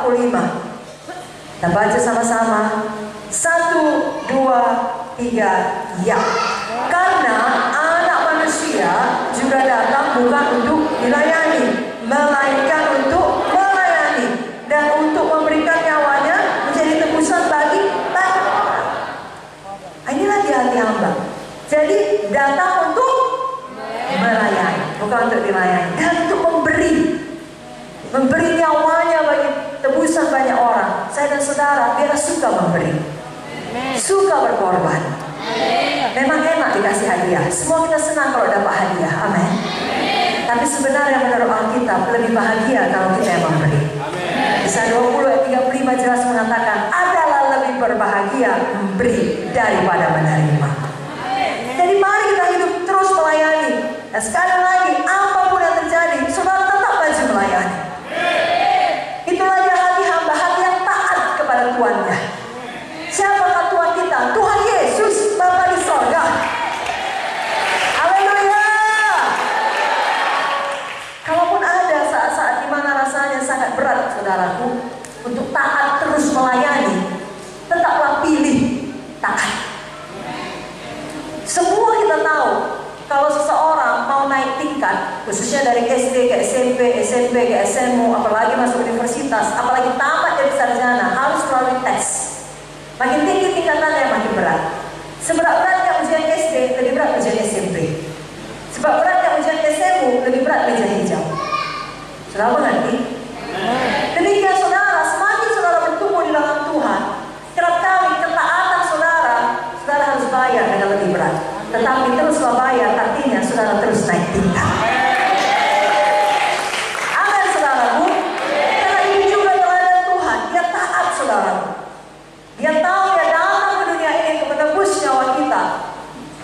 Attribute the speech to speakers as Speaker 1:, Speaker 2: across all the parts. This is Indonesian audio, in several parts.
Speaker 1: 45. Kita baca sama-sama. 1, 2, 3, ya. Karena Anak Manusia juga datang bukan untuk dilayani, melainkan untuk melayani dan untuk memberikan nyawanya menjadi tebusan bagi banyak orang. Inilah di hati hamba. Jadi datang untuk melayani, bukan untuk dilayani, dan untuk memberi nyawanya bagi tebusan banyak orang. Saya dan saudara biarlah suka memberi, suka berkorban. Memang enak dikasih hadiah. Semua kita senang kalau dapat hadiah. Amin. Tapi sebenarnya menurut Alkitab lebih bahagia kalau kita yang memberi. Kisah 20 ayat 35 jelas mengatakan adalah lebih berbahagia memberi daripada menerima. Jadi mari kita hidup terus melayani. Dan sekali lagi apapun yang terjadi, saudara tetap maju melayani. Itulah dia hati hamba, hati yang taat kepada Tuannya. Siapakah Tuhan kita? Tuhan Yesus, Bapa di sorga. Haleluya. Kalaupun ada saat-saat di mana rasanya sangat berat, saudaraku, untuk taat terus melayani, tetaplah pilih taat. Semua kita tahu, kalau seseorang mau naik tingkat, khususnya dari SD ke SMP, SMP ke SMU, apalagi masuk universitas, apalagi tamat jadi sarjana, harus melalui tes. Makin tinggi tingkatannya makin berat. Seberat-beratnya ujian SD, lebih berat ujian SMP. Seberat-beratnya ujian SMU, lebih berat meja hijau. Saudara mengerti? Demikian saudara, semakin saudara bertumbuh di dalam Tuhan, kerap kali ketaatan saudara harus bayar dengan lebih berat. Tetapi teruslah bayar, artinya saudara terus naik tingkat. Amin saudaraku. Karena ini juga teladan Tuhan. Dia taat saudaraku. Dia tahu dia datang ke dunia ini untuk menebus nyawa kita.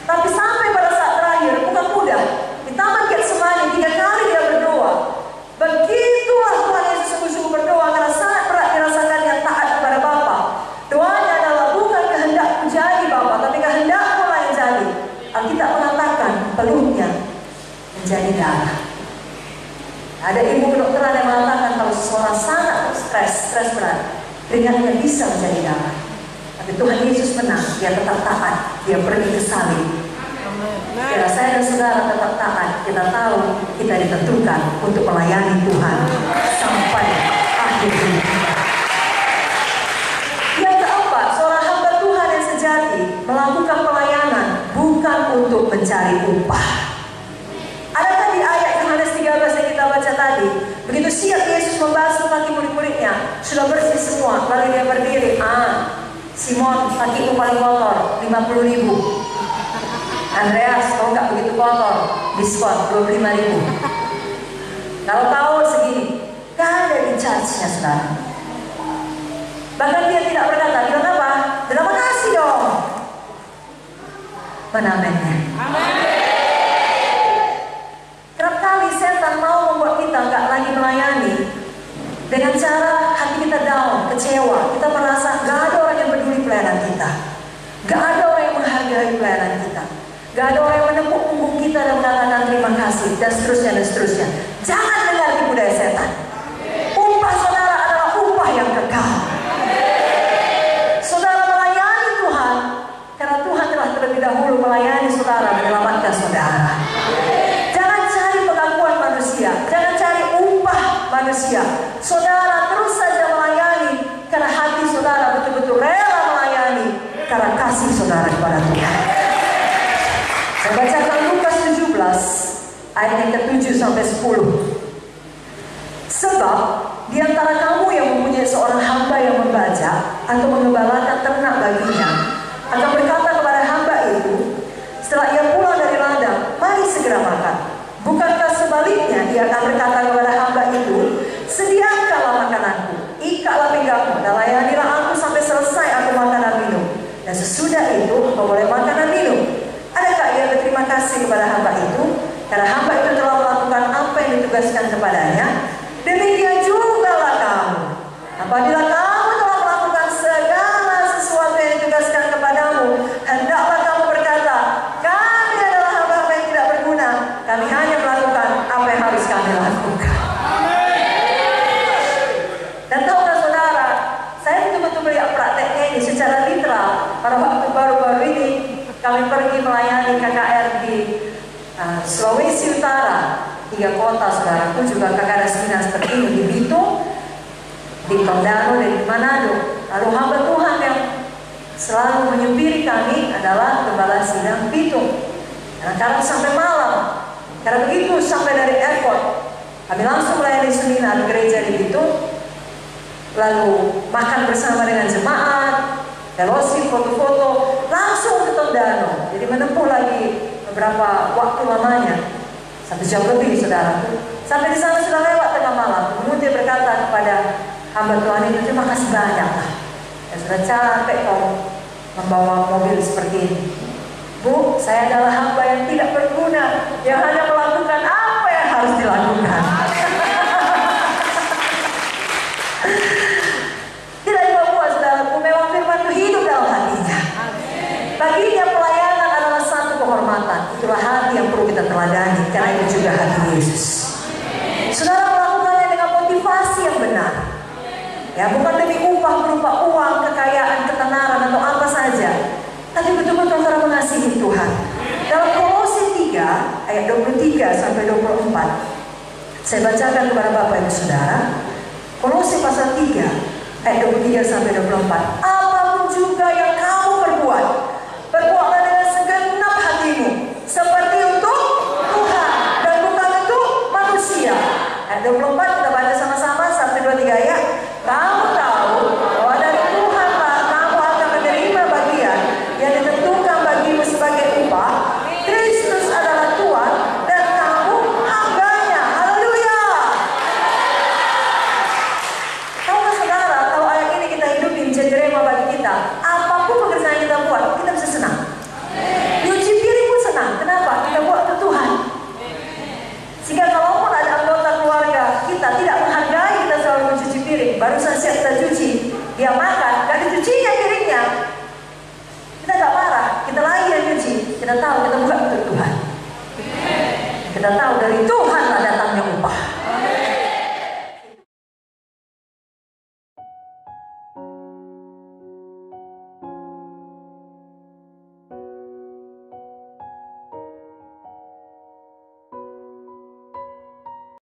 Speaker 1: Tapi sampai pada saat terakhir bukan mudah. Di Taman Getsemani 3 kali dia berdoa. Begitulah Tuhan Yesus sungguh-sungguh berdoa karena sangat berat dirasakan yang taat kepada Bapa. Doanya adalah bukan kehendakku jadi Bapa, tapi kehendakmu lah yang jadi. Alkitab mengatakan peluknya menjadi darah. Ada ilmu kedokteran yang mengatakan kalau seseorang sangat stres berat, keringatnya bisa menjadi darah. Tapi Tuhan Yesus menang, dia tetap taat, dia pergi ke salib. Bila saya dan saudara tetap taat, kita tahu kita ditentukan untuk melayani Tuhan sampai akhir hidup. Yang keempat, seorang hamba Tuhan yang sejati melakukan pelayanan bukan untuk mencari upah. Adakah di ayat Yohanes 13 yang kita baca tadi, begitu siap Yesus membasuh kaki murid-muridnya, sudah bersih semua, lalu dia berdiri, Simon, kakimu paling kotor, 50.000. Andreas, kalau nggak begitu kotor, diskon 25.000. Kalau tahu segini, nggak ada di charge-nya saudara. Bahkan dia tidak berkata, bilang apa? Terima kasih dong. Mana amennya? Kerap kali setan mau membuat kita nggak lagi melayani dengan cara hati kita down, kecewa. Kita merasa nggak ada orang yang peduli pelayanan kita, nggak ada orang yang menghargai pelayanan kita, nggak ada orang yang menepuk punggung kita dan mengatakan terima kasih dan seterusnya dan seterusnya. Jangan dengar tipu daya setan. Upah saudara adalah upah yang kekal. Saudara melayani Tuhan karena Tuhan telah terlebih dahulu melayani saudara, menyelamatkan saudara. Jangan cari pengakuan manusia, jangan cari upah manusia. Saudara terus saja melayani karena hati saudara betul-betul rela melayani karena kasih saudara kepada Tuhan. Saya bacakan Lukas 17 ayat yang ke-7 sampai 10. Sebab di antara kamu yang mempunyai seorang hamba yang membaca atau mengembalakan ternak baginya akan berkata kepada hamba itu setelah ia pulang dari ladang, mari segera makan. Bukankah sebaliknya dia akan berkata kepada hamba itu, sediakanlah makananku, ikatlah pinggangmu dan layanilah aku sampai selesai aku makan dan minum, dan sesudah itu engkau boleh makan dan minum. Adakah ia berterima kasih kepada hamba itu karena hamba itu telah melakukan apa yang ditugaskan kepadanya? Demikian jugalah kamu. Apabila kamu telah melakukan segala sesuatu yang ditugaskan kepadamu, hendaklah kamu berkata, kami adalah hamba-hamba yang tidak berguna, kami hanya melakukan apa yang harus kami lakukan. Dan tahukah saudara, ini secara literal. Pada waktu baru-baru ini kami pergi melayani KKR di Sulawesi Utara, 3 kota saudara, itu juga KKR seminar seperti ini di Bitung, di Tondano, dan di Manado. Lalu hamba Tuhan yang selalu menyupiri kami adalah Gembala Sidang Bitung. Nah, karena sampai malam, karena begitu sampai dari airport, kami langsung melayani seminar gereja di Bitung, lalu makan bersama dengan jemaat, fellowship, foto-foto, langsung ke Tondano. Jadi menempuh lagi beberapa waktu lamanya, 1 jam lebih saudara. Sampai di sana sudah lewat tengah malam. Kemudian dia berkata kepada hamba Tuhan itu, terima kasih banyak lah, ya sudah capek kau membawa mobil seperti ini. Bu, saya adalah hamba yang tidak berguna, yang hanya melakukan apa yang harus dilakukan. Tidak dibawa saudaraku, memang firman itu hidup dalam hatinya. Baginya pelayanan adalah satu kehormatan. Itulah hati yang perlu kita teladani, karena itu juga hati Yesus. Saudara melakukannya dengan motivasi yang benar. Ya, bukan demi upah berupa uang, kekayaan, ketenaran atau apa saja, tapi betul-betul karena mengasihi Tuhan. Dalam Kolose 3 ayat 23 sampai 24, saya bacakan kepada Bapak Ibu Saudara. Kolose pasal 3 ayat 23 sampai 24. Apapun juga yang kamu perbuat, perbuatlah dengan segenap hatimu, seperti untuk Tuhan dan bukan untuk manusia. Ayat 24 kita baca sama-sama, 1, 2, 3 ya. Kamu tahu bahwa dari Tuhanlah kamu akan menerima bagian yang ditentukan bagimu sebagai upah. Kristus adalah Tuhan dan kamu hambanya. Haleluya. Tahukah saudara, kalau ayat ini kita hidupin jadi rema bagi kita, apapun pekerjaan kita buat, kita bisa senang. Nyuci piring pun senang. Kenapa? Kita buat untuk Tuhan. Sehingga kalaupun ada anggota keluarga kita tidak menghargai kita selalu mencuci piring, barusan siap kita cuci, dia makan, gak dicucinya piringnya, kita gak marah, kita lagi yang cuci. Kita tahu kita bukan untuk Tuhan. Kita tahu dari itu